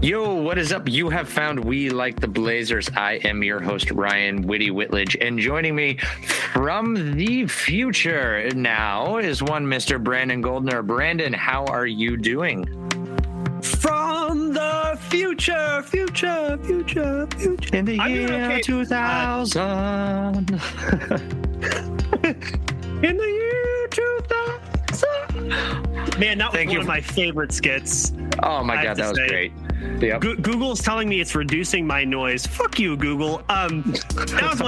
Yo, what is up? You have found We Like the Blazers. I am your host, Ryan Witty Whitledge, and joining me from the future now is one Mr. Brandon Goldner. Brandon, how are you doing? From the future. In the year 2000. In the year 2000. Man, that was one of my favorite skits. Oh my God, that was great. Yep. Google's telling me it's reducing my noise. Fuck you, Google. That was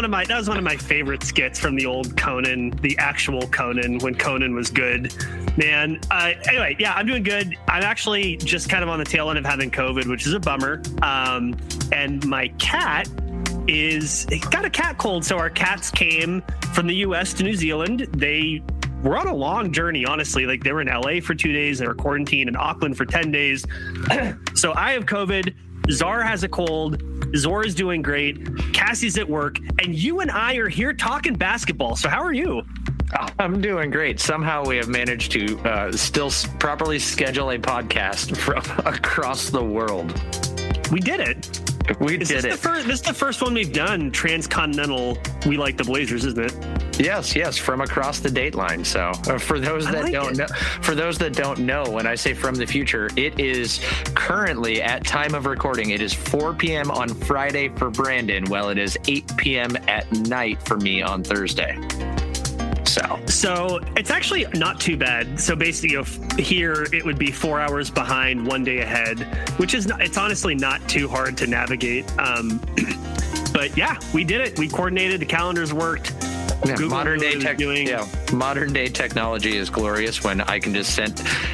one of my favorite skits from the old Conan, the actual Conan, when Conan was good. Man. Anyway, yeah, I'm doing good. I'm actually just kind of on the tail end of having COVID, which is a bummer. And my cat got a cat cold. So our cats came from the US to New Zealand. They were on a long journey, honestly. Like, they were in LA for 2 days. They were quarantined in Auckland for 10 days. So I have COVID. Czar has a cold. Zor is doing great. Cassie's at work. And you and I are here talking basketball. So how are you? I'm doing great. Somehow we have managed to still properly schedule a podcast from across the world. We did it. This is the first one we've done transcontinental. We Like the Blazers, isn't it? Yes, from across the date line. So for those that don't know, when I say from the future, it is currently at time of recording. It is 4 p.m. on Friday for Brandon, while it is 8 p.m. at night for me on Thursday. So it's actually not too bad. So basically, here it would be 4 hours behind, 1 day ahead, which is it's honestly not too hard to navigate. But yeah, we did it. We coordinated. The calendars worked. Yeah, modern day technology is glorious when I can just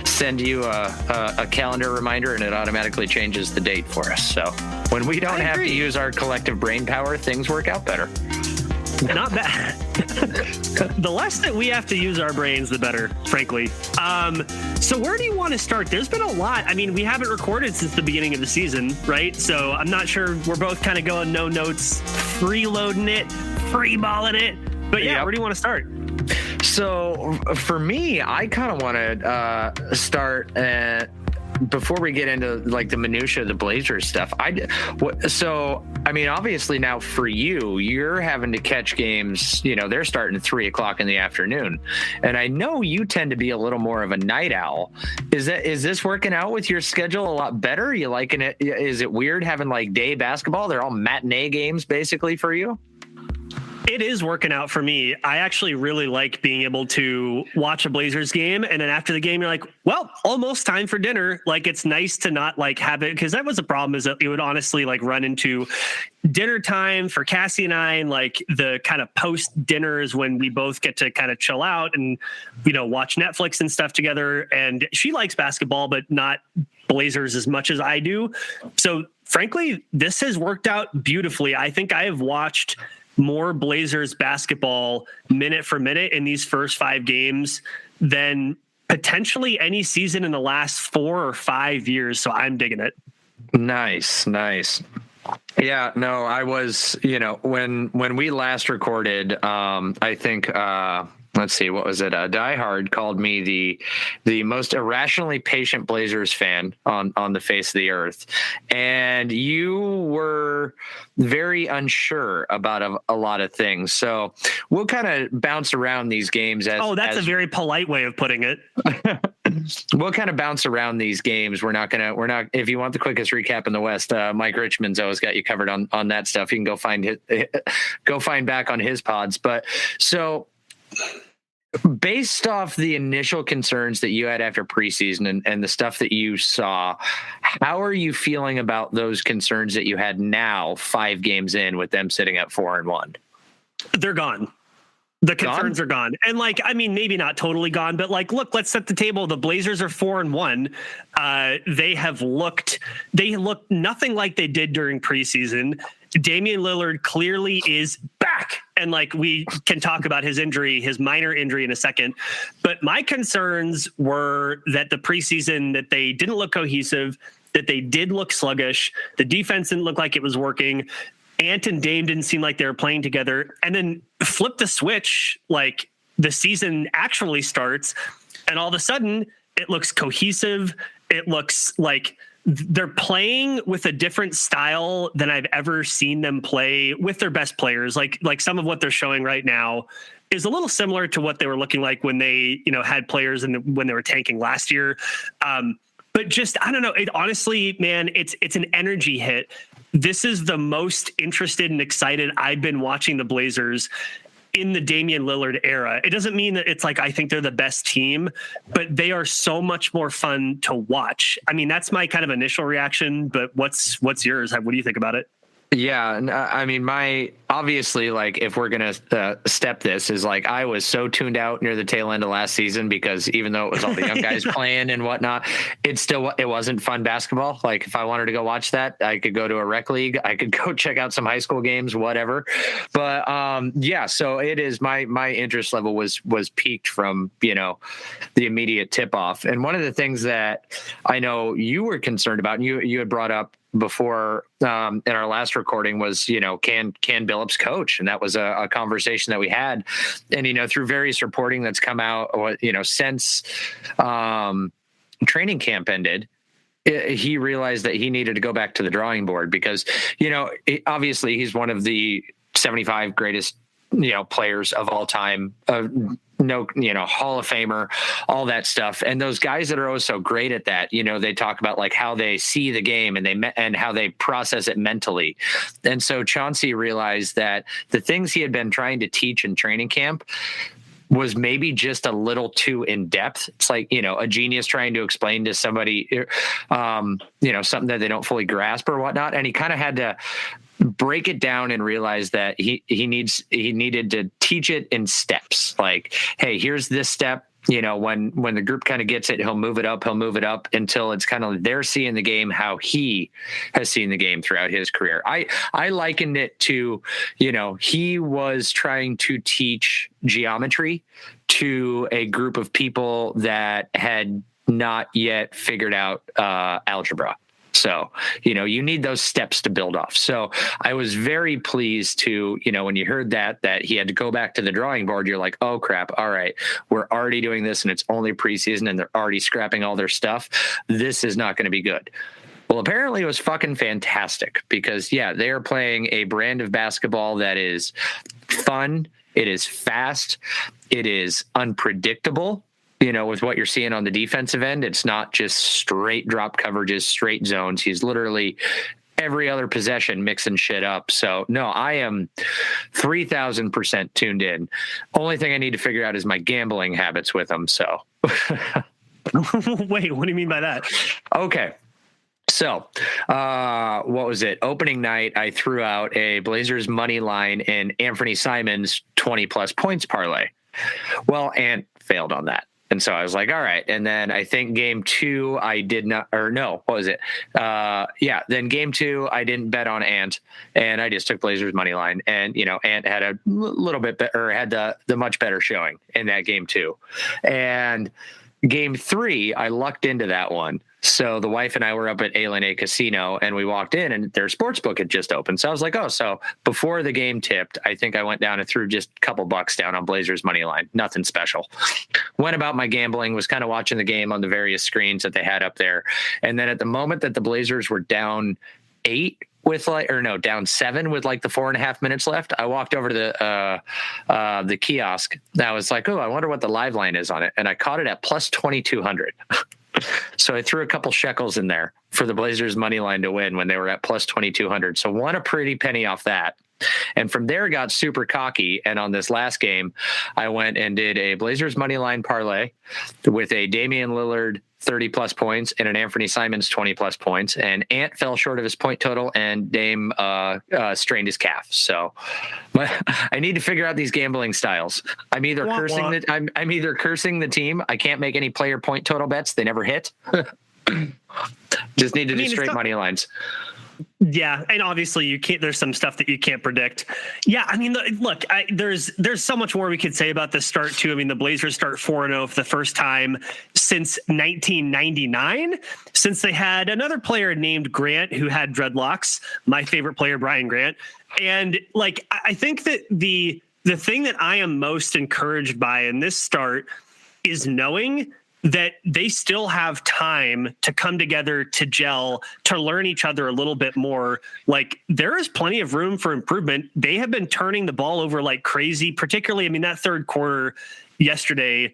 send you a calendar reminder and it automatically changes the date for us. So when we don't have to use our collective brain power, things work out better. Not bad. The less that we have to use our brains, the better, frankly. So where do you want to start? There's been a lot. I mean, we haven't recorded since the beginning of the season, right? So I'm not sure. We're both kind of going no notes, freeloading it, freeballing it. But yeah, Where do you want to start? So for me, I kind of want to start before we get into like the minutia of the Blazers stuff. Obviously now for you're having to catch games, they're starting at 3:00 in the afternoon. And I know you tend to be a little more of a night owl. Is this working out with your schedule a lot better? Are you liking it? Is it weird having like day basketball? They're all matinee games basically for you? It is working out for me. I actually really like being able to watch a Blazers game, and then after the game, you're like, well, almost time for dinner. Like, it's nice to not like have it, because that was the problem, is that it would honestly like run into dinner time for Cassie and I, and like the kind of post dinners when we both get to kind of chill out and, watch Netflix and stuff together. And she likes basketball, but not Blazers as much as I do. So frankly, this has worked out beautifully. I think I have watched more Blazers basketball minute for minute in these first 5 games than potentially any season in the last 4 or 5 years. So I'm digging it. Nice. Yeah, no, I was, when we last recorded, I think, let's see, what was it? Die Hard called me the most irrationally patient Blazers fan on the face of the earth. And you were very unsure about a lot of things. So we'll kind of bounce around these games. That's a very polite way of putting it. We'll kind of bounce around these games. We're not, if you want the quickest recap in the West, Mike Richmond's always got you covered on that stuff. You can go find back on his pods. But so, based off the initial concerns that you had after preseason and the stuff that you saw, how are you feeling about those concerns that you had now 5 games in with them sitting at 4-1? They're gone. The concerns are gone. And maybe not totally gone, but look, let's set the table. The Blazers are 4-1. They look nothing like they did during preseason. Damian Lillard clearly is back. And we can talk about his minor injury in a second. But my concerns were that the preseason, that they didn't look cohesive, that they did look sluggish. The defense didn't look like it was working. Ant and Dame didn't seem like they were playing together. And then flip the switch, the season actually starts, and all of a sudden it looks cohesive. It looks like they're playing with a different style than I've ever seen them play with their best players. Like some of what they're showing right now is a little similar to what they were looking like when they, had players when they were tanking last year. But just, I don't know. It honestly, man, it's an energy hit. This is the most interested and excited I've been watching the Blazers in the Damian Lillard era. It doesn't mean that it's like I think they're the best team, but they are so much more fun to watch. I mean, that's my kind of initial reaction, but what's yours? What do you think about it? Yeah, I mean, obviously, like, if we're going to step this, is like, I was so tuned out near the tail end of last season because even though it was all the young guys playing and whatnot, it wasn't fun basketball. Like, if I wanted to go watch that, I could go to a rec league, I could go check out some high school games, whatever. But yeah, so it is my interest level was peaked from, the immediate tip off. And one of the things that I know you were concerned about, and you had brought up before in our last recording was, can Billups coach? And that was a conversation that we had. And, through various reporting that's come out, since training camp ended, he realized that he needed to go back to the drawing board because, obviously he's one of the 75 greatest, players of all time, Hall of Famer, all that stuff. And those guys that are always so great at that, they talk about like how they see the game and how they process it mentally. And so Chauncey realized that the things he had been trying to teach in training camp was maybe just a little too in depth. It's like, a genius trying to explain to somebody, something that they don't fully grasp or whatnot. And he kind of had to break it down and realize that he needed to teach it in steps. Like, hey, here's this step. When the group kind of gets it, he'll move it up until it's kind of they're seeing the game how he has seen the game throughout his career. I likened it to, he was trying to teach geometry to a group of people that had not yet figured out algebra. So, you need those steps to build off. So I was very pleased to, when you heard that he had to go back to the drawing board, you're like, oh crap. All right. We're already doing this and it's only preseason and they're already scrapping all their stuff. This is not going to be good. Well, apparently it was fucking fantastic because they are playing a brand of basketball that is fun. It is fast. It is unpredictable. With what you're seeing on the defensive end, it's not just straight drop coverages, straight zones. He's literally every other possession mixing shit up. So no, I am 3,000% tuned in. Only thing I need to figure out is my gambling habits with him. So wait, what do you mean by that? Okay. So, what was it? Opening night, I threw out a Blazers money line in Anthony Simons 20 plus points parlay. Well, Ant failed on that. And so I was like, all right. And then I think game 2, I did not, or no, what was it? Then game 2, I didn't bet on Ant and I just took Blazers money line. And, Ant had a little bit better, had the much better showing in that game 2. And game 3, I lucked into that one. So the wife and I were up at A Casino and we walked in and their sports book had just opened. So I was like, oh, so before the game tipped, I think I went down and threw just a couple bucks down on Blazers money line. Nothing special. Went about my gambling, was kind of watching the game on the various screens that they had up there. And then at the moment that the Blazers were down 8 with down 7 with like the 4.5 minutes left, I walked over to the kiosk. I was like, oh, I wonder what the live line is on it. And I caught it at plus 2,200. So I threw a couple shekels in there for the Blazers money line to win when they were at plus 2,200. So won a pretty penny off that. And from there got super cocky. And on this last game, I went and did a Blazers money line parlay with a Damian Lillard 30 plus points and an Anthony Simons 20 plus points. And Ant fell short of his point total and Dame strained his calf. So I need to figure out these gambling styles. I'm either I'm either cursing the team. I can't make any player point total bets. They never hit. Just need to do straight money lines. Yeah, and obviously you can't. There's some stuff that you can't predict. Yeah, I mean, look, there's so much more we could say about this start too. I mean, the Blazers start 4-0 for the first time since 1999, since they had another player named Grant who had dreadlocks. My favorite player, Brian Grant, and like I think that the thing that I am most encouraged by in this start is knowing that they still have time to come together, to gel, to learn each other a little bit more. Like, there is plenty of room for improvement. They have been turning the ball over like crazy, particularly, I mean, that third quarter yesterday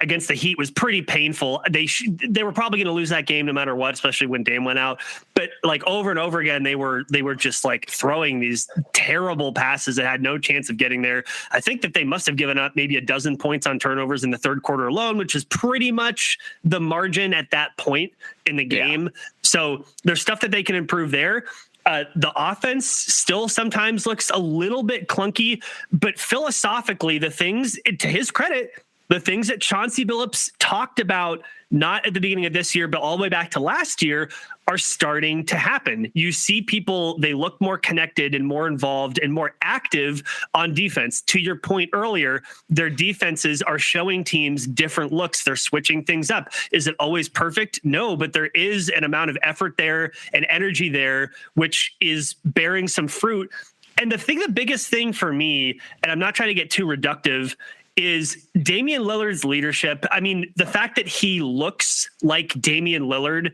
against the Heat was pretty painful. They were probably going to lose that game no matter what, especially when Dame went out. But like over and over again, they were just like throwing these terrible passes that had no chance of getting there. I think that they must have given up maybe a dozen points on turnovers in the third quarter alone, which is pretty much the margin at that point in the game. Yeah. So there's stuff that they can improve there. The offense still sometimes looks a little bit clunky, but philosophically, the things, to his credit, the things that Chauncey Billups talked about, not at the beginning of this year, but all the way back to last year, are starting to happen. You see people, they look more connected and more involved and more active on defense. To your point earlier, their defenses are showing teams different looks. They're switching things up. Is it always perfect? No, but there is an amount of effort there and energy there, which is bearing some fruit. And the biggest thing for me, and I'm not trying to get too reductive, is Damian Lillard's leadership. I mean, the fact that he looks like Damian Lillard,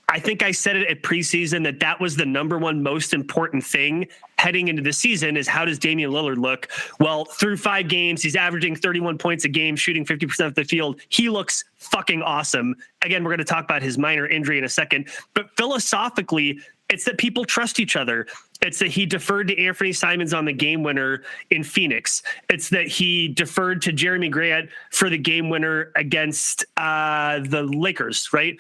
I think I said it at preseason that was the number one most important thing heading into the season is how does Damian Lillard look? Well, through 5 games, he's averaging 31 points a game, shooting 50% of the field. He looks fucking awesome. Again, we're going to talk about his minor injury in a second, but philosophically, it's that people trust each other. It's that he deferred to Anthony Simons on the game winner in Phoenix. It's that he deferred to Jeremy Grant for the game winner against the Lakers, right?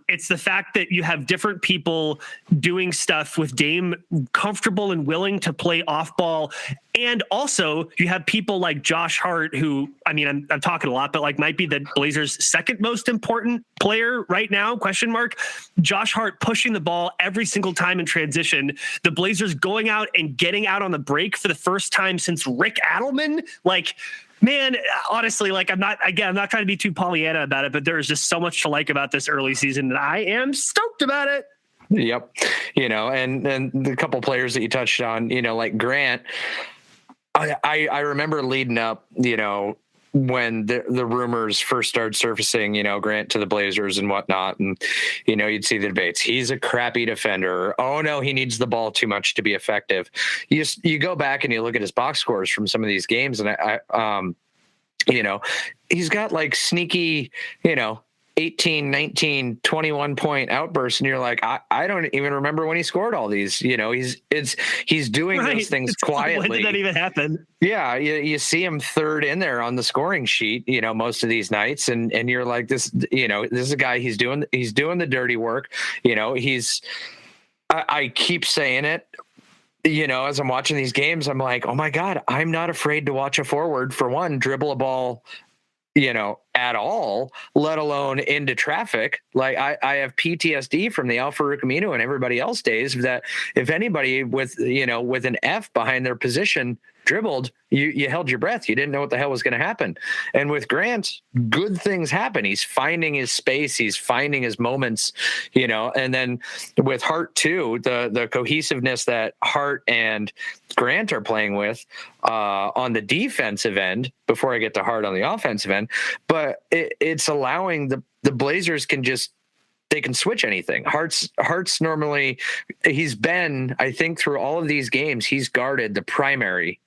It's the fact that you have different people doing stuff with Dame comfortable and willing to play off ball. And also you have people like Josh Hart, who, I mean, I'm talking a lot, but like might be the Blazers' second most important player right now, ? Josh Hart pushing the ball every single time in transition. The Blazers going out and getting out on the break for the first time since Rick Adelman. Like, man, honestly, like I'm not trying to be too Pollyanna about it, but there is just so much to like about this early season that I am stoked about it. Yep. And the couple players that you touched on, like Grant, I remember leading up, when the rumors first started surfacing, Grant to the Blazers and whatnot. And, you'd see the debates. He's a crappy defender. Oh no, he needs the ball too much to be effective. You go back and you look at his box scores from some of these games, and he's got like sneaky, 18, 19, 21 point outbursts. And you're like, I don't even remember when he scored all these, he's doing those things quietly. When did that even happen? Yeah. You see him third in there on the scoring sheet, most of these nights. And you're like, this is a guy, he's doing the dirty work. I keep saying it, as I'm watching these games, I'm like, oh my God, I'm not afraid to watch a forward, for one, dribble a ball, at all, let alone into traffic. Like I have PTSD from the Al-Farouq Aminu and everybody else days, that if anybody with an F behind their position dribbled, you held your breath. You didn't know what the hell was going to happen. And with Grant, good things happen. He's finding his space. He's finding his moments, and then with Hart too, the cohesiveness that Hart and Grant are playing with on the defensive end, before I get to Hart on the offensive end, but it's allowing the Blazers they can switch anything. Hart's normally, he's been, I think through all of these games, he's guarded the primary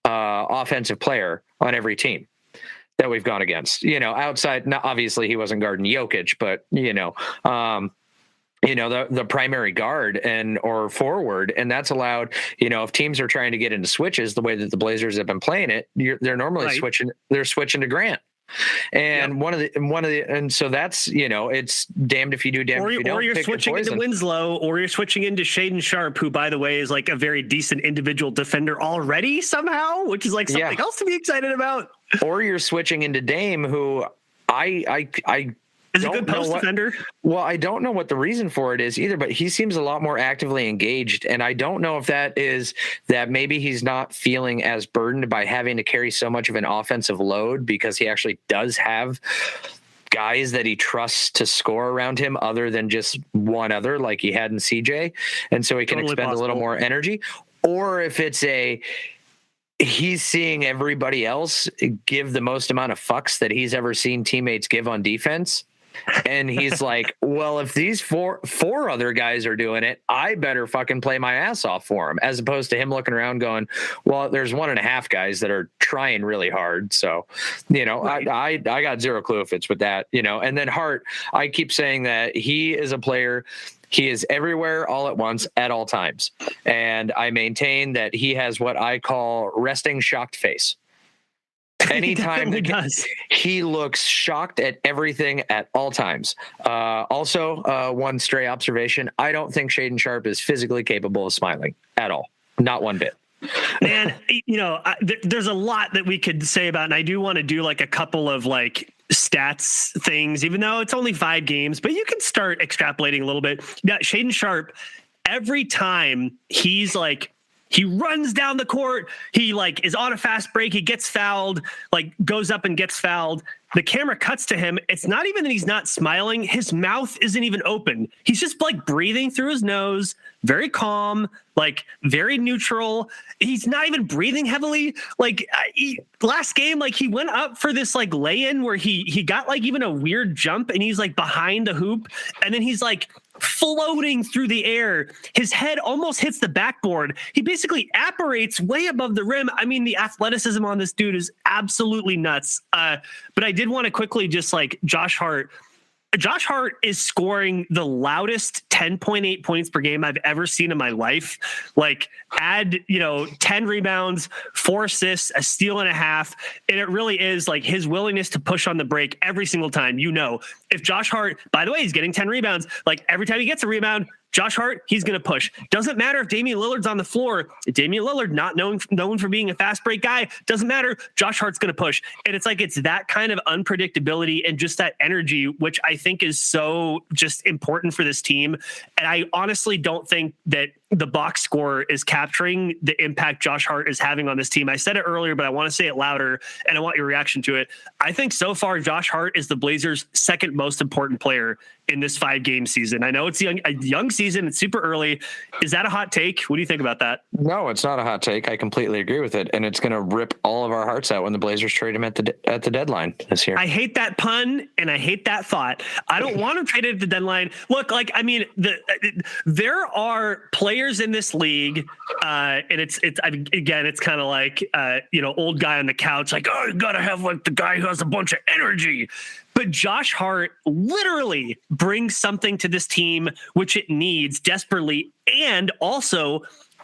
offensive player on every team that we've gone against, outside. Now, obviously he wasn't guarding Jokic, but the primary guard or forward. And that's allowed, if teams are trying to get into switches the way that the Blazers have been playing it, they're normally switching to Grant. And and so that's, it's damned if you do, damned if you don't. Or you're switching into Winslow, or you're switching into Shaedon Sharpe, who, by the way, is like a very decent individual defender already somehow, which is like something else to be excited about. Or you're switching into Dame, who I is a good post defender. Well, I don't know what the reason for it is either, but he seems a lot more actively engaged. And I don't know if that is that maybe he's not feeling as burdened by having to carry so much of an offensive load, because he actually does have guys that he trusts to score around him other than just one other, like he had in CJ. And so he can expend a little more energy. Or if it's he's seeing everybody else give the most amount of fucks that he's ever seen teammates give on defense. And he's like, well, if these four other guys are doing it, I better fucking play my ass off for him, as opposed to him looking around going, well, there's 1.5 guys that are trying really hard. So, right. I got zero clue if it's with that, and then Hart, I keep saying that he is a player. He is everywhere all at once at all times. And I maintain that he has what I call resting shocked face. Anytime he looks shocked at everything at all times. Also, one stray observation: I don't think Shaedon Sharpe is physically capable of smiling at all, not one bit. Man, there's a lot that we could say about, and I do want to do like a couple of like stats things, even though it's only 5 games. But you can start extrapolating a little bit. Now, Shaedon Sharpe, every time he's like, he runs down the court, he like is on a fast break, he gets fouled, like goes up and gets fouled. The camera cuts to him. It's not even that he's not smiling. His mouth isn't even open. He's just like breathing through his nose, very calm, like very neutral. He's not even breathing heavily. Like last game, like he went up for this like lay-in where he got like even a weird jump and he's like behind the hoop. And then he's like floating through the air. His head almost hits the backboard. He basically apparates way above the rim. I mean, the athleticism on this dude is absolutely nuts. But I did want to quickly just like Josh Hart. Josh Hart is scoring the loudest 10.8 points per game I've ever seen in my life. Like add, 10 rebounds, 4 assists, a steal and a half. And it really is like his willingness to push on the break every single time. If Josh Hart, by the way, he's getting 10 rebounds, like every time he gets a rebound, Josh Hart, he's going to push. Doesn't matter if Damian Lillard's on the floor. Damian Lillard, not known for being a fast break guy, doesn't matter. Josh Hart's going to push. And it's like, it's that kind of unpredictability and just that energy, which I think is so just important for this team. And I honestly don't think that the box score is capturing the impact Josh Hart is having on this team. I said it earlier, but I want to say it louder and I want your reaction to it. I think so far, Josh Hart is the Blazers' second most important player in this 5-game season. I know it's a young season. It's super early. Is that a hot take? What do you think about that? No, it's not a hot take. I completely agree with it. And it's going to rip all of our hearts out when the Blazers trade him at the deadline this year. I hate that pun and I hate that thought. I don't want him traded at the deadline. Look, there are players in this league, and it's kind of like, old guy on the couch, like, oh, you got to have like the guy who has a bunch of energy. But Josh Hart literally brings something to this team, which it needs desperately. And also,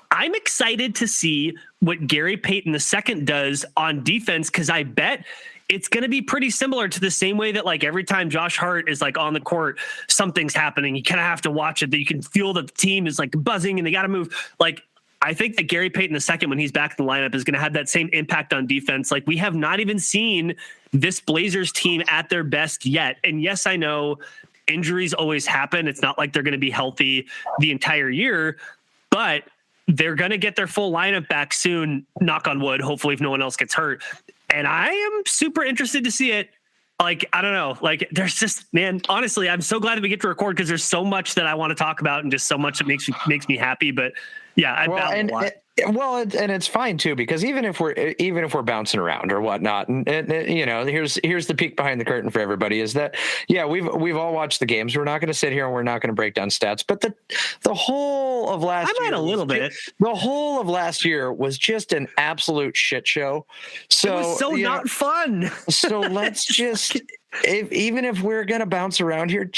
I'm excited to see what Gary Payton II does on defense, because I bet it's going to be pretty similar to the same way that like every time Josh Hart is like on the court, something's happening. You kind of have to watch it, that you can feel that the team is like buzzing and they got to move. Like, I think that Gary Payton II, when he's back in the lineup, is going to have that same impact on defense. Like, we have not even seen this Blazers team at their best yet. And yes, I know injuries always happen. It's not like they're going to be healthy the entire year, but they're going to get their full lineup back soon, knock on wood, hopefully, if no one else gets hurt. And I am super interested to see it. Like, I don't know, like there's just, man, honestly, I'm so glad that we get to record, because there's so much that I want to talk about and just so much that makes me happy. But yeah, I battle a lot. And it's fine too, because even if we're bouncing around or whatnot, and here's the peek behind the curtain for everybody is that, yeah, we've all watched the games. We're not going to sit here and we're not going to break down stats, but the whole of last year, I might a little bit. The whole of last year was just an absolute shit show. So it was so not fun. So let's just. Even if we're going to bounce around here,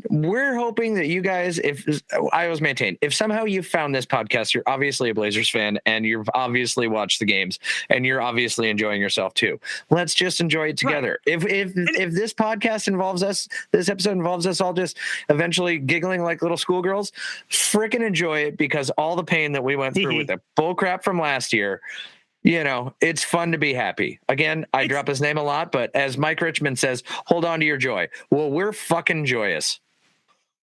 we're hoping that you guys, if I always maintain, if somehow you found this podcast, you're obviously a Blazers fan and you've obviously watched the games and you're obviously enjoying yourself too. Let's just enjoy it together. Right. If this podcast involves us, this episode involves us all just eventually giggling like little schoolgirls, freaking enjoy it, because all the pain that we went through with the bull crap from last year, it's fun to be happy. Again, I drop his name a lot, but as Mike Richmond says, hold on to your joy. Well, we're fucking joyous.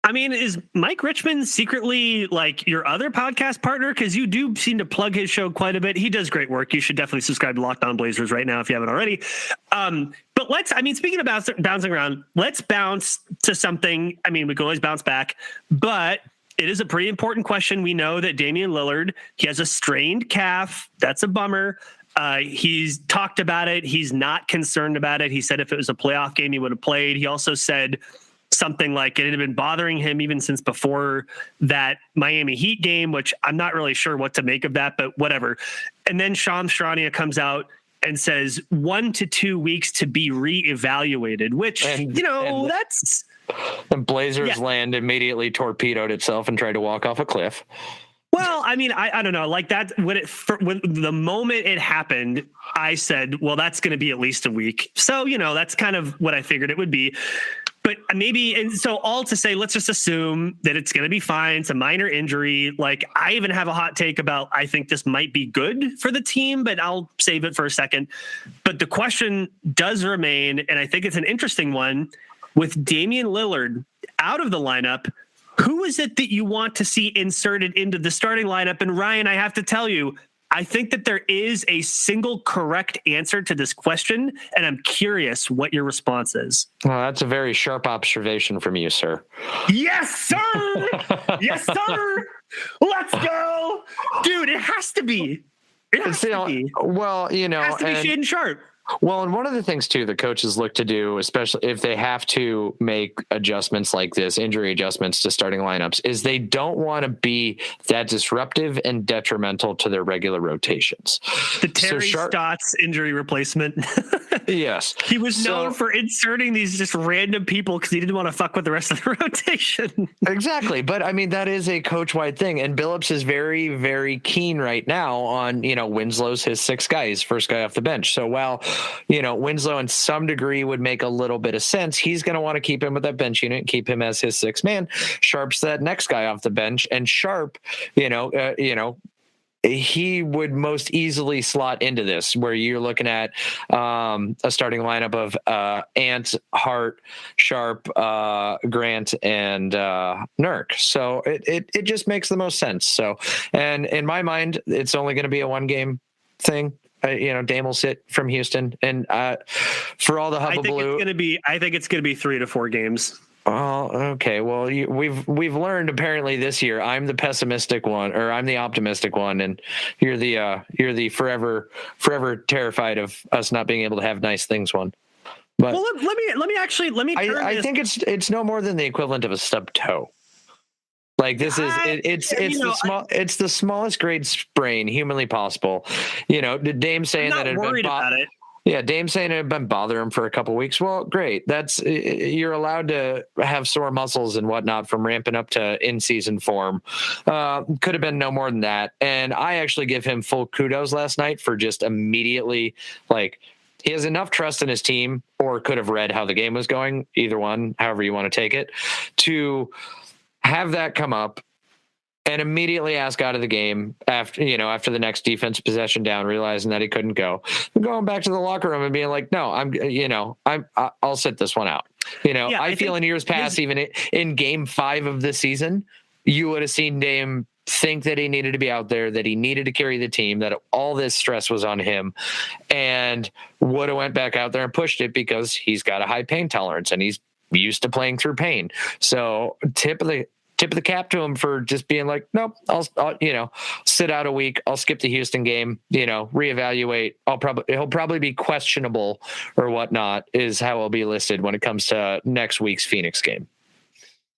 I mean, is Mike Richmond secretly like your other podcast partner? Because you do seem to plug his show quite a bit. He does great work. You should definitely subscribe to Locked On Blazers right now if you haven't already. But speaking of bouncing around, let's bounce to something. I mean, we can always bounce back, but it is a pretty important question. We know that Damian Lillard, he has a strained calf. That's a bummer. He's talked about it. He's not concerned about it. He said if it was a playoff game, he would have played. He also said something like it had been bothering him even since before that Miami Heat game, which I'm not really sure what to make of that, but whatever. And then Shams Charania comes out and says 1 to 2 weeks to be reevaluated, which, that's... And Blazers land immediately torpedoed itself and tried to walk off a cliff. Well, I mean, I don't know, like that when the moment it happened, I said, well, that's going to be at least a week. So, that's kind of what I figured it would be. But maybe, and so all to say, let's just assume that it's going to be fine. It's a minor injury. Like, I even have a hot take about, I think this might be good for the team, but I'll save it for a second. But the question does remain, and I think it's an interesting one, with Damian Lillard out of the lineup, who is it that you want to see inserted into the starting lineup? And Ryan, I have to tell you, I think that there is a single correct answer to this question, and I'm curious what your response is. Well, that's a very sharp observation from you, sir. Yes, sir! Yes, sir! Let's go! Dude, it has to be. It has to be. Well, it has to be Shaedon Sharpe. Well, and one of the things, too, the coaches look to do, especially if they have to make adjustments like this, injury adjustments to starting lineups, is they don't want to be that disruptive and detrimental to their regular rotations. The Terry Stotts injury replacement. Yes. He was known for inserting these just random people because he didn't want to fuck with the rest of the rotation. Exactly. But, I mean, that is a coach-wide thing. And Billups is very, very keen right now on, Winslow's his sixth guy. He's first guy off the bench. So while Winslow in some degree would make a little bit of sense, he's going to want to keep him with that bench unit, keep him as his sixth man. Sharpe's that next guy off the bench, and Sharpe, he would most easily slot into this, where you're looking at a starting lineup of Ant, Hart, Sharpe, Grant, and Nurk. So it just makes the most sense. So, and in my mind, it's only going to be a 1-game thing. Dame will sit from Houston, and for all the hubbubaloo, I think it's going to be 3 to 4 games. Oh, okay. Well, we've learned apparently this year. I'm the pessimistic one, or I'm the optimistic one, and you're the forever terrified of us not being able to have nice things one. But well, let me. I think it's no more than the equivalent of a stub toe. Like this is it's the smallest grade sprain humanly possible. Dame saying that about it. Yeah, Dame saying it had been bothering him for a couple of weeks. Well, great. You're allowed to have sore muscles and whatnot from ramping up to in-season form. Could have been no more than that. And I actually give him full kudos last night for just immediately, he has enough trust in his team, or could have read how the game was going, either one, however you want to take it, to have that come up and immediately ask out of the game after the next defense possession down, realizing that he couldn't go, going back to the locker room and being like, no, I'll sit this one out. I feel in years past, even in game 5 of the season, you would have seen Dame think that he needed to be out there, that he needed to carry the team, that all this stress was on him, and would have went back out there and pushed it because he's got a high pain tolerance and he's used to playing through pain. So tip of the cap to him for just being like, nope, I'll sit out a week. I'll skip the Houston game, reevaluate. He'll probably be questionable or whatnot is how he'll be listed when it comes to next week's Phoenix game.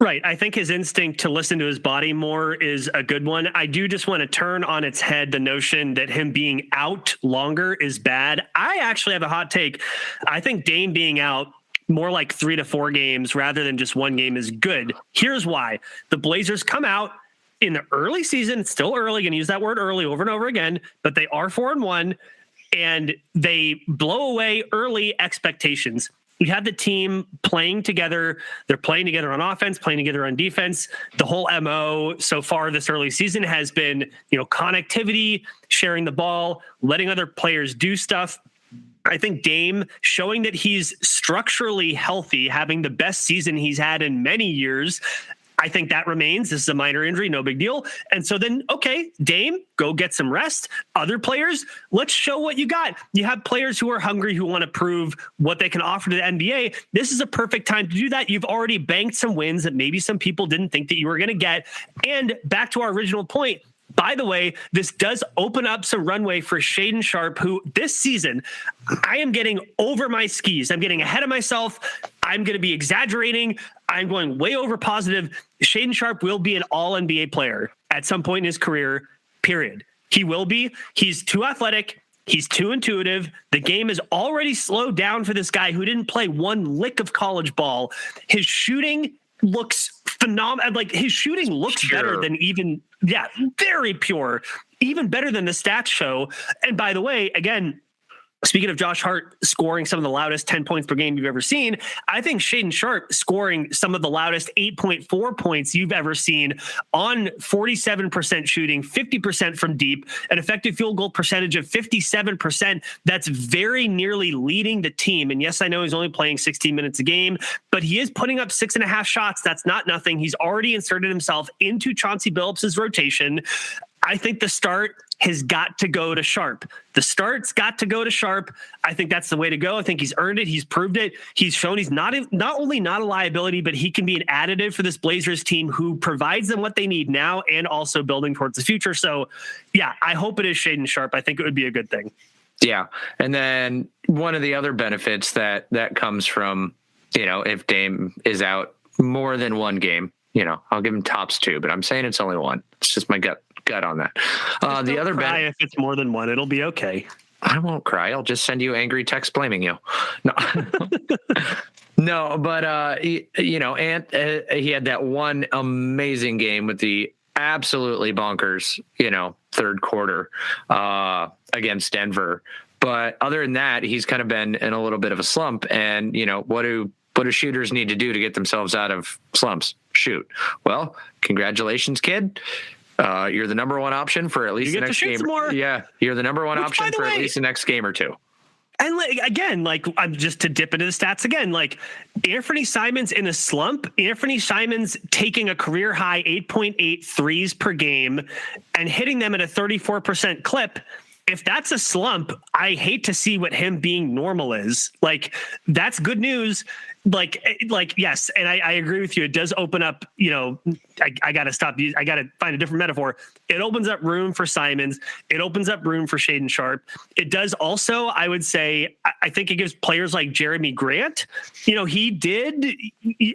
Right. I think his instinct to listen to his body more is a good one. I do just want to turn on its head the notion that him being out longer is bad. I actually have a hot take. I think Dame being out more like 3 to 4 games rather than just 1 game is good. Here's why. The Blazers come out in the early season. It's still early. Going to use that word early over and over again, but they are 4-1 and they blow away early expectations. You have the team playing together. They're playing together on offense, playing together on defense. The whole MO so far this early season has been, connectivity, sharing the ball, letting other players do stuff. I think Dame showing that he's structurally healthy, having the best season he's had in many years. I think that remains. This is a minor injury, no big deal. And so then, okay, Dame, go get some rest. Other players, let's show what you got. You have players who are hungry, who want to prove what they can offer to the NBA. This is a perfect time to do that. You've already banked some wins that maybe some people didn't think that you were going to get. And back to our original point, by the way, this does open up some runway for Shaedon Sharpe, who this season, I am getting over my skis. I'm getting ahead of myself. I'm going to be exaggerating. I'm going way over positive. Shaedon Sharpe will be an all-NBA player at some point in his career, period. He will be. He's too athletic. He's too intuitive. The game is already slowed down for this guy who didn't play one lick of college ball. His shooting looks phenomenal. Like, his shooting looks better than even, very pure, even better than the stats show. And by the way, again, speaking of Josh Hart scoring some of the loudest 10 points per game you've ever seen, I think Shaedon Sharpe scoring some of the loudest 8.4 points you've ever seen on 47% shooting, 50% from deep, an effective field goal percentage of 57%. That's very nearly leading the team. And yes, I know he's only playing 16 minutes a game, but he is putting up 6.5 shots. That's not nothing. He's already inserted himself into Chauncey Billups' rotation. I think the start has got to go to Sharpe. The start's got to go to Sharpe. I think that's the way to go. I think he's earned it. He's proved it. He's shown he's not only not a liability, but he can be an additive for this Blazers team who provides them what they need now and also building towards the future. So, yeah, I hope it is Shaedon Sharpe. I think it would be a good thing. Yeah. And then one of the other benefits that comes from, if Dame is out more than one game, I'll give him tops 2, but I'm saying it's only 1. It's just my gut on that. The other if it's more than 1, it'll be okay. I won't cry. I'll just send you angry texts blaming you. No, no, but he had that one amazing game with the absolutely bonkers, third quarter against Denver. But other than that, he's kind of been in a little bit of a slump. And what do shooters need to do to get themselves out of slumps? Shoot. Well, congratulations, kid. You're the number one option for at least the next game. Yeah, you're the number one option for at least the next game or two. And again, I'm just to dip into the stats again, Anthony Simons in a slump, Anthony Simons taking a career high 8.8 threes per game and hitting them at a 34% clip. If that's a slump, I hate to see what him being normal is. That's good news. Yes. And I agree with you. It does open up, I got to stop. I got to find a different metaphor. It opens up room for Simons. It opens up room for Shaedon Sharpe. It does also, I would say, I think it gives players like Jeremy Grant, he did.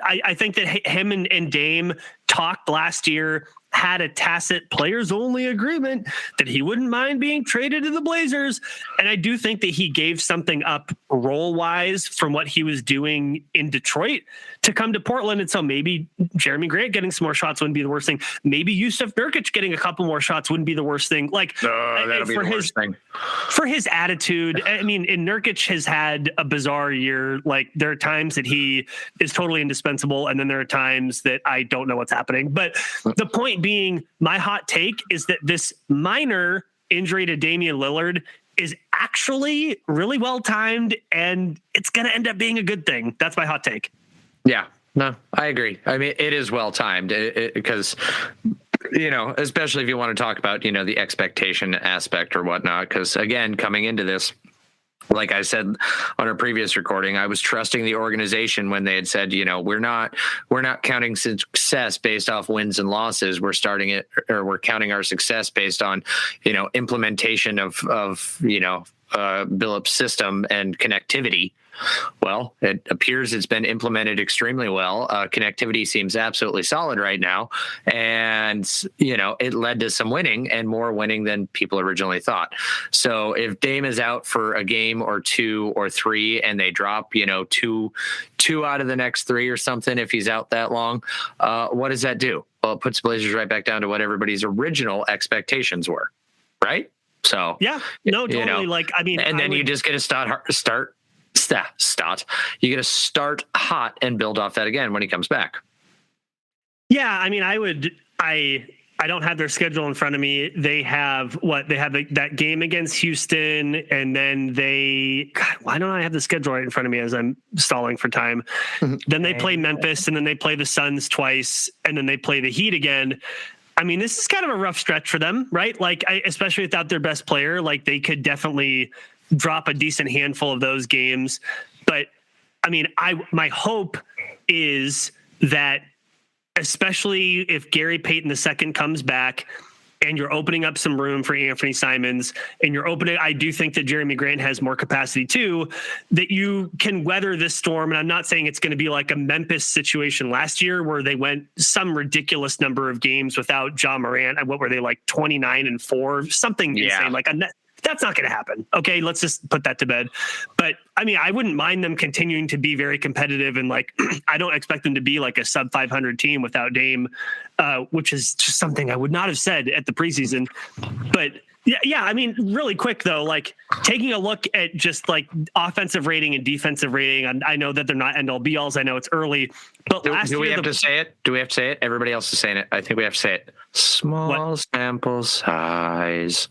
I think that him and Dame talked last year, had a tacit players only agreement that he wouldn't mind being traded to the Blazers. And I do think that he gave something up role wise from what he was doing in Detroit to come to Portland. And so maybe Jeremy Grant getting some more shots wouldn't be the worst thing. Maybe Yusuf Nurkic getting a couple more shots wouldn't be the worst thing. That'll be the worst thing. For his attitude. I mean, and Nurkic has had a bizarre year. There are times that he is totally indispensable. And then there are times that I don't know what's happening. But the point being, my hot take is that this minor injury to Damian Lillard is actually really well timed, and it's going to end up being a good thing. That's my hot take. Yeah, no, I agree. I mean, it is well timed because, especially if you want to talk about, the expectation aspect or whatnot, because again, coming into this, like I said on our previous recording, I was trusting the organization when they had said, we're not counting success based off wins and losses. We're counting our success based on, implementation of Billups' system and connectivity. Well, it appears it's been implemented extremely well. Connectivity seems absolutely solid right now. And, it led to some winning and more winning than people originally thought. So if Dame is out for a game or 2 or 3 and they drop, two out of the next 3 or something, if he's out that long, what does that do? Well, it puts Blazers right back down to what everybody's original expectations were. Right. So, yeah, no, totally. You just get to start. You got to start hot and build off that again when he comes back. Yeah, I mean, I don't have their schedule in front of me. They have that game against Houston, and then why don't I have the schedule right in front of me as I'm stalling for time? Then they play Memphis, and then they play the Suns twice, and then they play the Heat again. I mean, this is kind of a rough stretch for them, right? Like, especially without their best player, like they could definitely drop a decent handful of those games. But I mean, my hope is that, especially if Gary Payton II comes back and you're opening up some room for Anthony Simons, and I do think that Jeremy Grant has more capacity too, that you can weather this storm. And I'm not saying it's going to be like a Memphis situation last year where they went some ridiculous number of games without Ja Morant. And what were they, like 29-4, something insane, like that's not going to happen. Okay, let's just put that to bed. But I mean, I wouldn't mind them continuing to be very competitive, and like I don't expect them to be like a sub 500 team without Dame, which is just something I would not have said at the preseason. But yeah. I mean, really quick though, like taking a look at just like offensive rating and defensive rating. And I know that they're not end all be alls. I know it's early, but do we have to say it? Do we have to say it? Everybody else is saying it. I think we have to say it. Small sample size.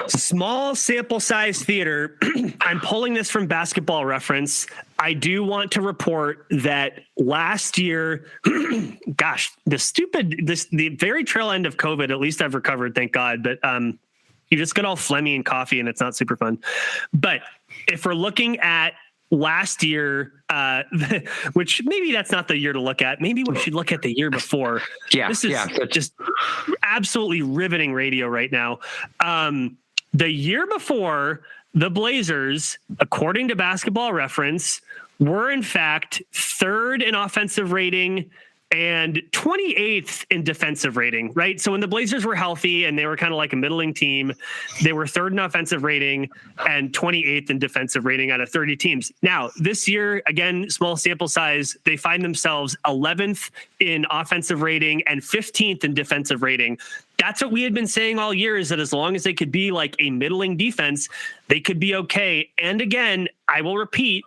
Small sample size theater. I'm pulling this from Basketball Reference. I do want to report that last year, the very trail end of COVID, at least I've recovered, thank God. But you just get all phlegmy and coffee and it's not super fun. But if we're looking at last year, which maybe that's not the year to look at. Maybe we should look at the year before. This is just absolutely riveting radio right now. The year before, the Blazers, according to Basketball Reference, were in fact third in offensive rating and 28th in defensive rating, right? So when the Blazers were healthy and they were kind of like a middling team, they were third in offensive rating and 28th in defensive rating out of 30 teams. Now, this year, again, small sample size, they find themselves 11th in offensive rating and 15th in defensive rating. That's what we had been saying all year, is that as long as they could be like a middling defense, they could be okay. And again, I will repeat,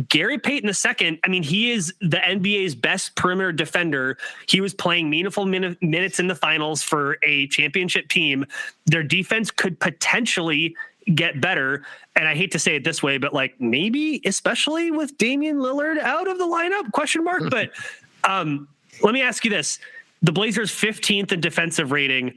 Gary Payton II, I mean, he is the NBA's best perimeter defender. He was playing meaningful minutes in the finals for a championship team. Their defense could potentially get better. And I hate to say it this way, but like maybe, especially with Damian Lillard out of the lineup, ? But let me ask you this. The Blazers 15th in defensive rating.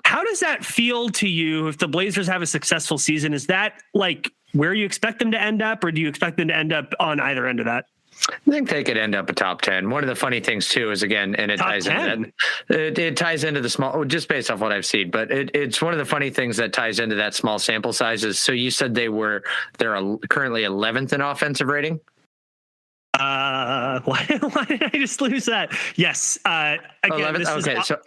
How does that feel to you if the Blazers have a successful season? Is that like where you expect them to end up, or do you expect them to end up on either end of that? I think they could end up a top 10. One of the funny things too is, again, and it ties into that, it ties into the small, just based off what I've seen, but it's one of the funny things that ties into that small sample sizes. So you said they're currently 11th in offensive rating. Why did I just lose that? Yes. Again, 11th. Okay. So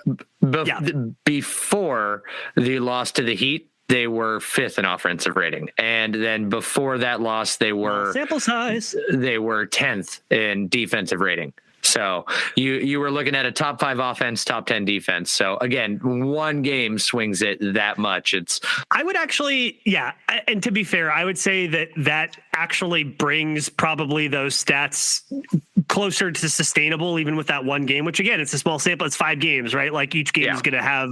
before the loss to the Heat, they were 5th in offensive rating. And then before that loss, they were sample size. They were 10th in defensive rating. So you were looking at a top 5 offense, top 10 defense. So again, one game swings it that much. I would actually, and to be fair, I would say that actually brings probably those stats closer to sustainable, even with that one game, which again, it's a small sample. It's 5 games, right? Like each game is going to have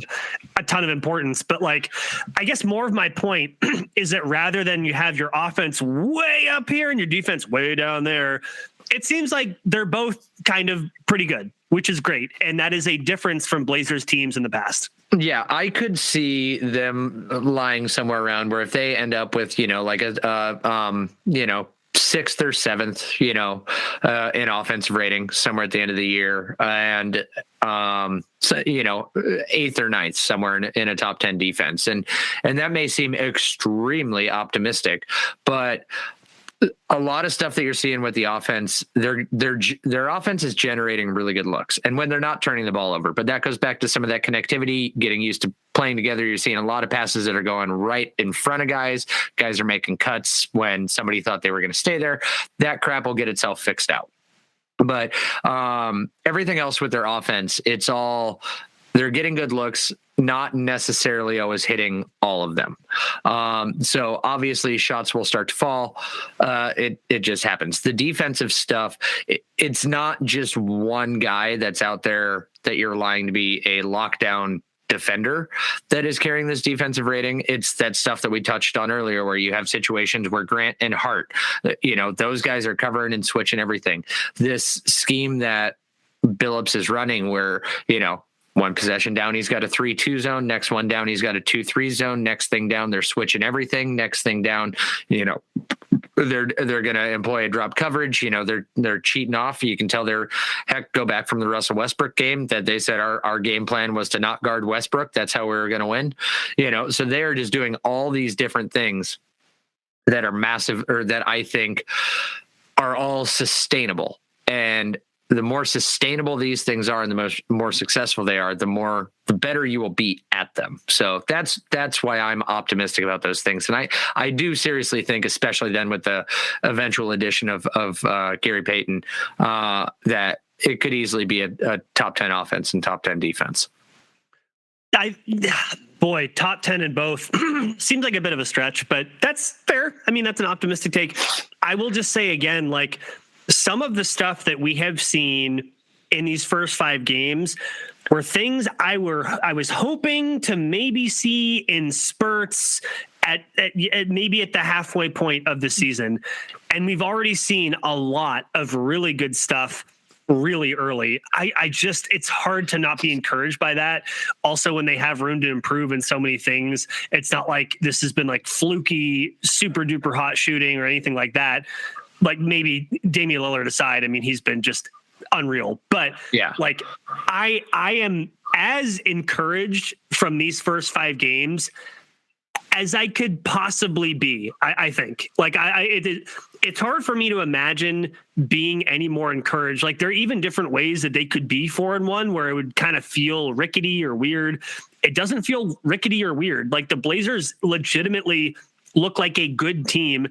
a ton of importance. But like, I guess more of my point is that rather than you have your offense way up here and your defense way down there, it seems like they're both kind of pretty good, which is great. And that is a difference from Blazers teams in the past. Yeah, I could see them lying somewhere around where if they end up with, like a 6th or 7th, in offensive rating somewhere at the end of the year, and 8th or 9th somewhere in a top 10 defense. And that may seem extremely optimistic, but a lot of stuff that you're seeing with the offense, their offense is generating really good looks, and when they're not turning the ball over. But that goes back to some of that connectivity, getting used to playing together. You're seeing a lot of passes that are going right in front of guys. Guys are making cuts when somebody thought they were going to stay there. That crap will get itself fixed out. But everything else with their offense, they're getting good looks, not necessarily always hitting all of them. So obviously shots will start to fall. It just happens. The defensive stuff, it's not just one guy that's out there that you're relying to be a lockdown defender that is carrying this defensive rating. It's that stuff that we touched on earlier, where you have situations where Grant and Hart, those guys are covering and switching everything. This scheme that Billups is running, where, one possession down, he's got a 3-2 zone. Next one down, he's got a 2-3 zone. Next thing down, they're switching everything. Next thing down, they're going to employ a drop coverage. They're cheating off. You can tell go back from the Russell Westbrook game that they said our game plan was to not guard Westbrook. That's how we were going to win. So they're just doing all these different things that are massive, or that I think are all sustainable. And the more sustainable these things are and the more successful they are, the better you will be at them. So that's why I'm optimistic about those things. And I do seriously think, especially then with the eventual addition of Gary Payton, that it could easily be a top 10 offense and top 10 defense. Top 10 in both seems like a bit of a stretch, but that's fair. I mean, that's an optimistic take. I will just say again, some of the stuff that we have seen in these first 5 games were things I was hoping to maybe see in spurts at maybe at the halfway point of the season. And we've already seen a lot of really good stuff really early. It's hard to not be encouraged by that. Also, when they have room to improve in so many things, it's not like this has been fluky, super duper hot shooting or anything like that. Maybe Damian Lillard aside, I mean, he's been just unreal. But yeah, I am as encouraged from these first 5 games as I could possibly be. I think it's hard for me to imagine being any more encouraged. There are even different ways that they could be 4-1 where it would kind of feel rickety or weird. It doesn't feel rickety or weird. The Blazers legitimately look like a good team.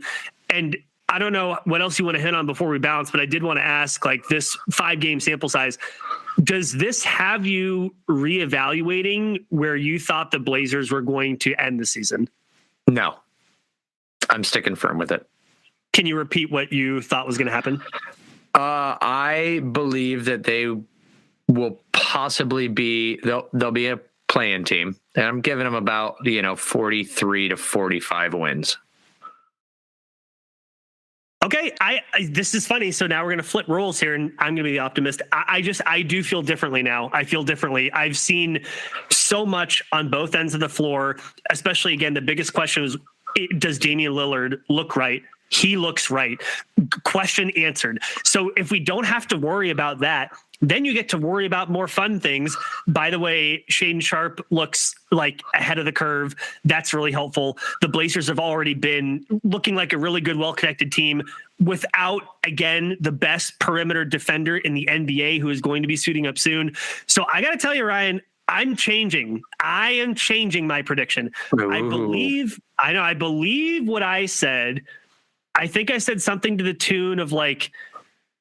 And I don't know what else you want to hit on before we bounce, but I did want to ask, this 5-game sample size, does this have you reevaluating where you thought the Blazers were going to end the season? No, I'm sticking firm with it. Can you repeat what you thought was going to happen? I believe that they will possibly they'll be a play-in team, and I'm giving them about 43 to 45 wins. Okay, this is funny. So now we're going to flip roles here, and I'm going to be the optimist. I do feel differently now. I feel differently. I've seen so much on both ends of the floor, especially, again, the biggest question is, does Damian Lillard look right? He looks right. Question answered. So if we don't have to worry about that, then you get to worry about more fun things. By the way, Shaedon Sharpe looks ahead of the curve. That's really helpful. The Blazers have already been looking like a really good, well-connected team without, again, the best perimeter defender in the NBA, who is going to be suiting up soon. So I got to tell you, Ryan, I'm changing. I am changing my prediction. Ooh. I believe what I said. I think I said something to the tune of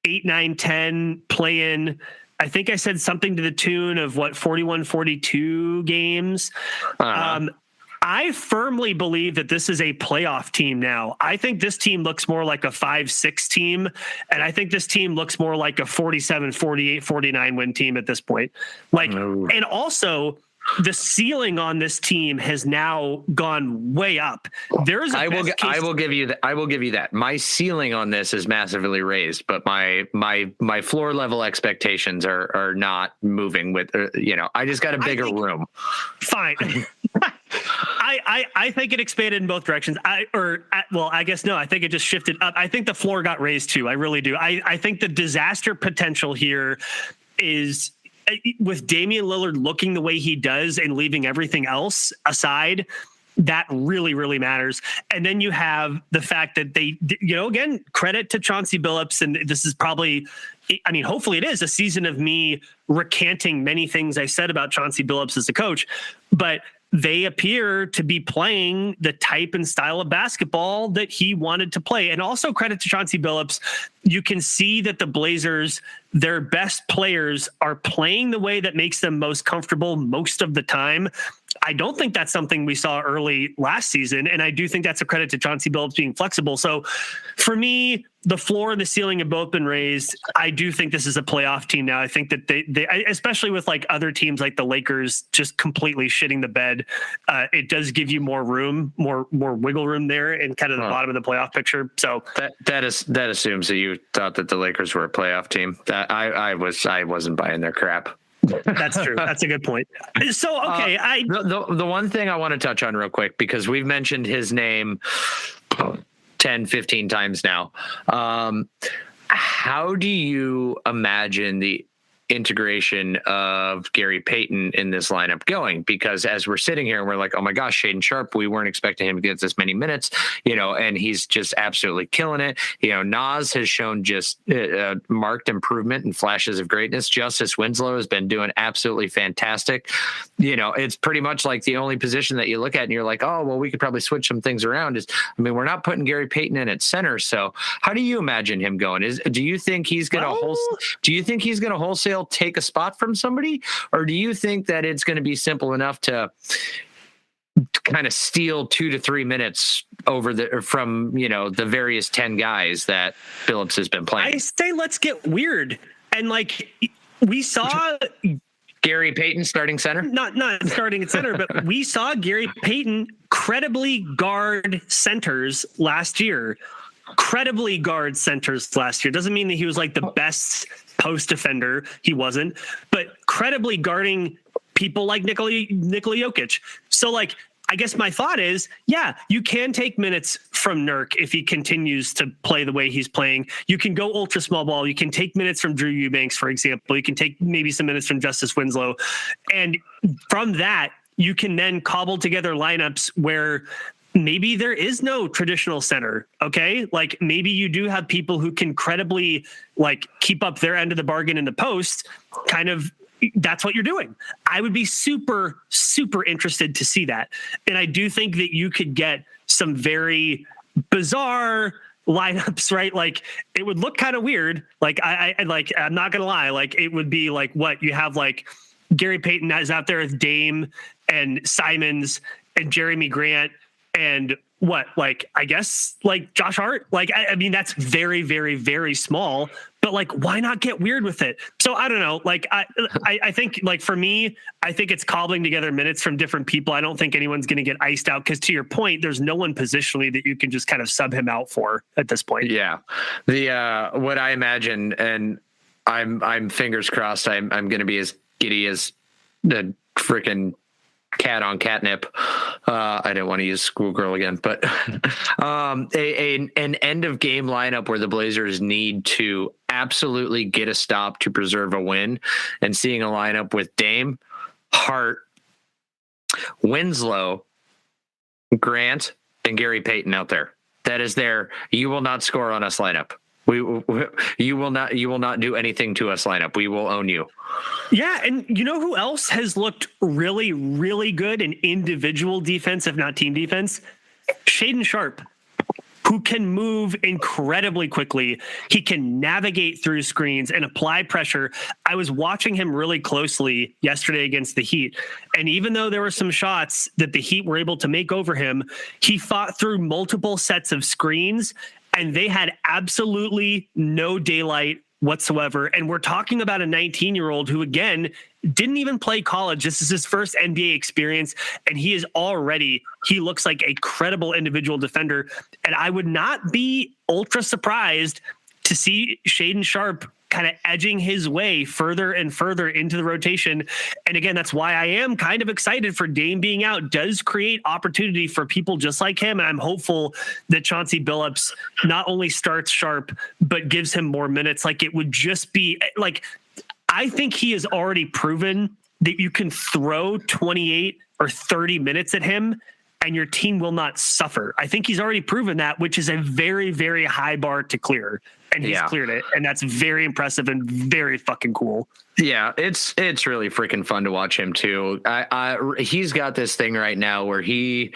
8, 9, 10 play-in. I think I said something to the tune of 41, 42 games. I firmly believe that this is a playoff team now. I think this team looks more like a 5-6 team. And I think this team looks more like a 47, 48, 49 win team at this point. And also the ceiling on this team has now gone way up. I will give you that. My ceiling on this is massively raised, but my floor level expectations are not moving with, I just got a bigger room. Fine. I think it expanded in both directions. I guess no, I think it just shifted up. I think the floor got raised too. I really do. I think the disaster potential here is, with Damian Lillard looking the way he does and leaving everything else aside, that really, really matters. And then you have the fact that they, again, credit to Chauncey Billups. And this is probably, hopefully it is a season of me recanting many things I said about Chauncey Billups as a coach, but they appear to be playing the type and style of basketball that he wanted to play. And also credit to Chauncey Billups. You can see that the Blazers, their best players, are playing the way that makes them most comfortable most of the time. I don't think that's something we saw early last season. And I do think that's a credit to Chauncey Billups being flexible. So for me, the floor and the ceiling have both been raised. I do think this is a playoff team now. I think that they especially with like other teams like the Lakers just completely shitting the bed, it does give you more room, more wiggle room there in kind of the bottom of the playoff picture. So that assumes that you thought that the Lakers were a playoff team. That I wasn't buying their crap. That's true. That's a good point. So, okay. The one thing I want to touch on real quick, because we've mentioned his name 10, 15 times now. How do you imagine the integration of Gary Payton in this lineup going? Because as we're sitting here and we're like, oh my gosh, Shaedon Sharpe, we weren't expecting him to get this many minutes, and he's just absolutely killing it. Nas has shown just marked improvement and flashes of greatness. Justice Winslow has been doing absolutely fantastic. It's pretty much like the only position that you look at and you're like, oh, well, we could probably switch some things around. We're not putting Gary Payton in at center. So how do you imagine him going? Do you think he's going to wholesale take a spot from somebody, or do you think that it's going to be simple enough to kind of steal 2 to 3 minutes from the various 10 guys that Billups has been playing? I say let's get weird, and we saw Gary Payton starting center, not starting at center, but we saw Gary Payton credibly guard centers last year. Doesn't mean that he was like the best post defender. He wasn't, but credibly guarding people like Nikola Jokic. So I guess my thought is, yeah, you can take minutes from Nurk if he continues to play the way he's playing. You can go ultra small ball. You can take minutes from Drew Eubanks, for example. You can take maybe some minutes from Justice Winslow. And from that, you can then cobble together lineups where maybe there is no traditional center. Okay. Maybe you do have people who can credibly keep up their end of the bargain in the post. That's what you're doing. I would be super, super interested to see that. And I do think that you could get some very bizarre lineups, right? It would look kind of weird. I'm not going to lie. It would be what you have, Gary Payton is out there with Dame and Simons and Jeremy Grant and I guess Josh Hart. That's very, very, very small, but why not get weird with it? So I don't know. I think for me, I think it's cobbling together minutes from different people. I don't think anyone's going to get iced out because, to your point, there's no one positionally that you can just kind of sub him out for at this point. Yeah. What I imagine, and I'm fingers crossed, I'm going to be as giddy as the freaking cat on catnip. I didn't want to use schoolgirl again, but an end of game lineup where the Blazers need to absolutely get a stop to preserve a win, and seeing a lineup with Dame, Hart, Winslow, Grant, and Gary Payton out there. That is there. You will not score on us lineup. You will not do anything to us lineup. We will own you. Yeah. And you know who else has looked really, really good in individual defense, if not team defense? Shaedon Sharpe, who can move incredibly quickly. He can navigate through screens and apply pressure. I was watching him really closely yesterday against the Heat. And even though there were some shots that the Heat were able to make over him, he fought through multiple sets of screens and they had absolutely no daylight whatsoever. And we're talking about a 19-year-old who, again, didn't even play college. This is his first NBA experience. And he looks like a credible individual defender. And I would not be ultra surprised to see Shaedon Sharpe kind of edging his way further and further into the rotation. And again, that's why I am kind of excited for Dame being out. Does create opportunity for people just like him. And I'm hopeful that Chauncey Billups not only starts Sharpe, but gives him more minutes. It would just be I think he has already proven that you can throw 28 or 30 minutes at him and your team will not suffer. I think he's already proven that, which is a very, very high bar to clear. And he's cleared it. And that's very impressive and very fucking cool. Yeah, it's really freaking fun to watch him too. He's got this thing right now where he,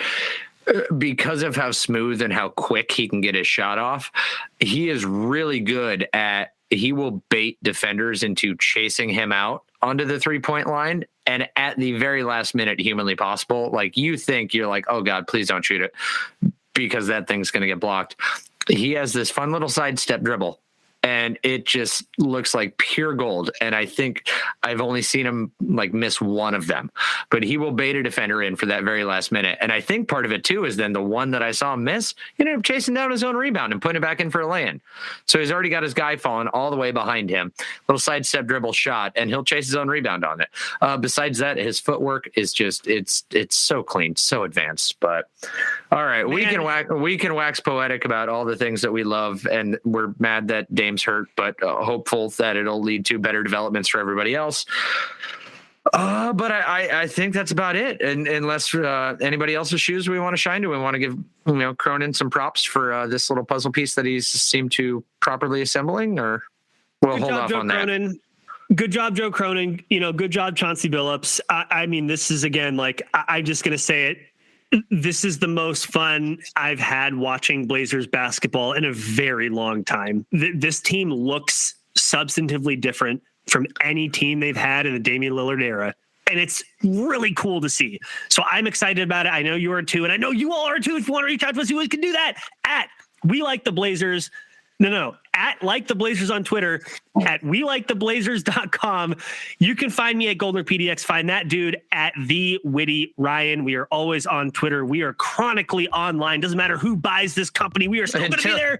because of how smooth and how quick he can get his shot off, he is really good at he will bait defenders into chasing him out onto the 3-point line. And at the very last minute, humanly possible, like you think you're like, oh God, please don't shoot it because that thing's going to get blocked. He has this fun little sidestep dribble. And it just looks like pure gold. And I think I've only seen him like miss one of them, but he will bait a defender in for that very last minute. And I think part of it too is then the one that I saw him miss, he ended up chasing down his own rebound and putting it back in for a lay-in. So he's already got his guy falling all the way behind him, little sidestep dribble shot, and he'll chase his own rebound on it. Besides that, his footwork is just, it's so clean, so advanced. But all right, we can wax poetic about all the things that we love, and we're mad that Dame's hurt, but hopeful that it'll lead to better developments for everybody else. But I think that's about it. And unless anybody else's shoes we want to shine to, we want to give Cronin some props for this little puzzle piece that he's seemed to properly assembling, or we'll hold off on that. Good job, Joe Cronin. Good job, Chauncey Billups. I mean, this is again, like I'm just gonna say it. This is the most fun I've had watching Blazers basketball in a very long time. This team looks substantively different from any team they've had in the Damian Lillard era. And it's really cool to see. So I'm excited about it. I know you are too. And I know you all are too. If you want to reach out to us, you can do that at We Like the Blazers. No. At Like the Blazers on Twitter, at WeLikeTheBlazers.com. You can find me at Goldner PDX. Find that dude at The Witty Ryan. We are always on Twitter. We are chronically online. Doesn't matter who buys this company. We are still going to be there.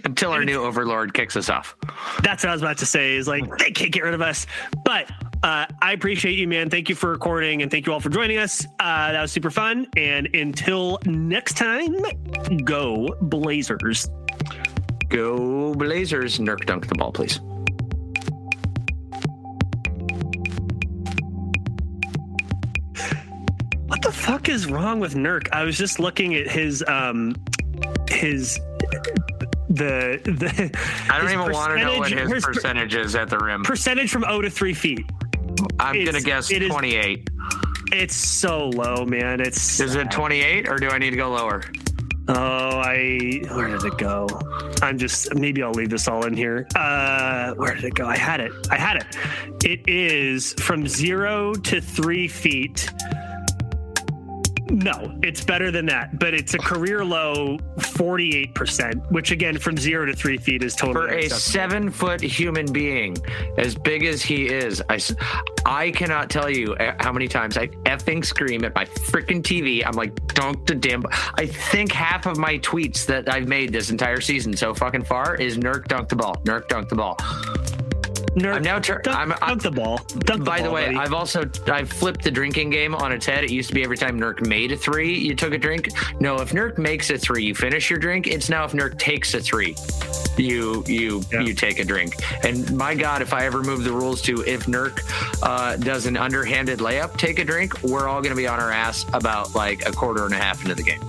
Until our new overlord kicks us off. That's what I was about to say, is like, they can't get rid of us. But I appreciate you, man. Thank you for recording, and thank you all for joining us. That was super fun. And until next time, go Blazers. Go Blazers. Nurk dunk the ball, please. What the fuck is wrong with Nurk? I was just looking at his I don't even want to know what his percentage is at the rim. Percentage from 0 to 3 feet. I'm going to guess 28. It's so low, man. Is it 28 or do I need to go lower? Where did it go? Maybe I'll leave this all in here. Where did it go? I had it. It is from 0 to 3 feet. No, it's better than that, but it's a career low 48%, which again, from 0 to 3 feet is totally for a 7-foot human being as big as he is. I cannot tell you how many times I effing scream at my freaking TV. I'm like, dunk the damn. I think half of my tweets that I've made this entire season so fucking far is Nurk dunk the ball. Nurk dunk the ball. Nurk, dunk the ball. By the way, buddy. I've flipped the drinking game on its head. It used to be every time Nurk made a 3, you took a drink. No, if Nurk makes a 3, you finish your drink. It's now if Nurk takes a 3, you take a drink. And my God, if I ever move the rules to if Nurk does an underhanded layup, take a drink, we're all going to be on our ass about like a quarter and a half into the game.